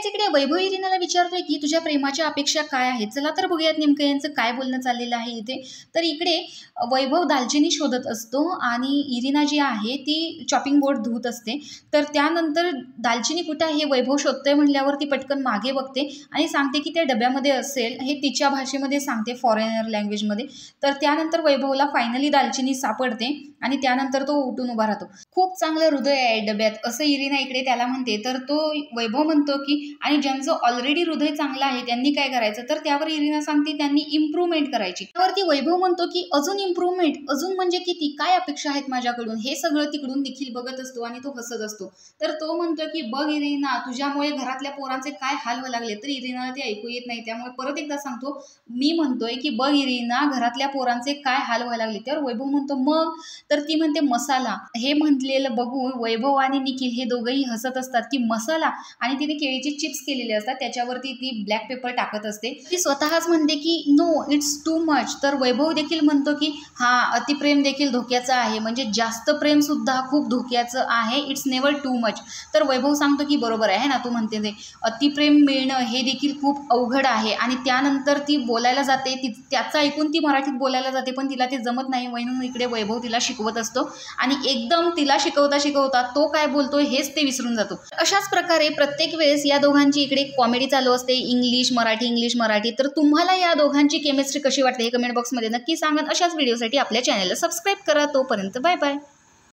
लगेच इकडे वैभव इरिनाला विचारतोय की तुझ्या प्रेमाच्या अपेक्षा काय आहेत. चला तर बघूयात नेमकं यांचं काय बोलणं चाललेलं आहे इथे. तर इकडे वैभव दालचिनी शोधत असतो आणि इरिना जी आहे ती चॉपिंग बोर्ड धुत असते. तर त्यानंतर दालचिनी कुठं हे वैभव शोधतोय म्हटल्यावर ती पटकन मागे बघते आणि सांगते की त्या डब्यामध्ये असेल. हे तिच्या भाषेमध्ये सांगते, फॉरेनर लँग्वेजमध्ये. तर त्यानंतर वैभवला फायनली दालचिनी सापडते आणि त्यानंतर तो उठून उभा राहतो. खूप चांगलं हृदय आहे डब्यात असं इरिना इकडे त्याला म्हणते. तर तो वैभव म्हणतो की आणि ज्यांचं ऑलरेडी हृदय चांगलं आहे त्यांनी काय करायचं. तर त्यावर इरिना सांगते त्यांनी इम्प्रूव्हमेंट करायची. त्यावरती वैभव म्हणतो की अजून इम्प्रूव्हमेंट, अजून म्हणजे किती, काय अपेक्षा आहेत माझ्याकडून. हे सगळं तिकडून देखील बघत असतो आणि तो हसत असतो. तर तो म्हणतो की बघ इरिना, तुझ्यामुळे घरातल्या पोरांचे काय हाल व्हायला लागले. तर इरिनाला ते ऐकू येत नाही, त्यामुळे परत एकदा सांगतो, मी म्हणतोय की बघ इरिना, घरातल्या पोरांचे काय हाल व्हायला लागले. त्यावर वैभव म्हणतो मग. तर ती म्हणते मसाला. हे म्हटलेलं बघून वैभव आणि निखिल हे दोघंही हसत असतात की मसाला, आणि तिने केळीचे चिप्स केलेले असतात त्याच्यावरती ती ब्लॅक पेपर टाकत असते. ती स्वतःच म्हणते की नो इट्स टू मच. तर वैभव देखील म्हणतो की हा, अतिप्रेम देखील धोक्याचं आहे, म्हणजे जास्त प्रेम सुद्धा खूप धोक्याचं आहे. It's never too much. तर वैभव सांगतो की बरोबर आहे ना तू म्हणते ते, अतिप्रेम मिळणं हे देखील खूप अवघड आहे. आणि त्यानंतर ती बोलायला जाते, त्याचं ऐकून ती मराठीत बोलायला जाते पण तिला ते जमत नाही, म्हणून इकडे वैभव तिला शिकवत असतो आणि एकदम तिला शिकवता शिकवता तो काय बोलतोय हेच ते विसरून जातो. अशाच प्रकारे प्रत्येक वेळेस या दोघांची इकडे कॉमेडी चालू असते, इंग्लिश मराठी इंग्लिश मराठी. तर तुम्हाला या दोघांची केमिस्ट्री कशी वाटते हे कमेंट बॉक्समध्ये नक्की सांगा. अशाच व्हिडिओसाठी आपल्या चॅनलला सबस्क्राईब करा. तोपर्यंत बाय बाय.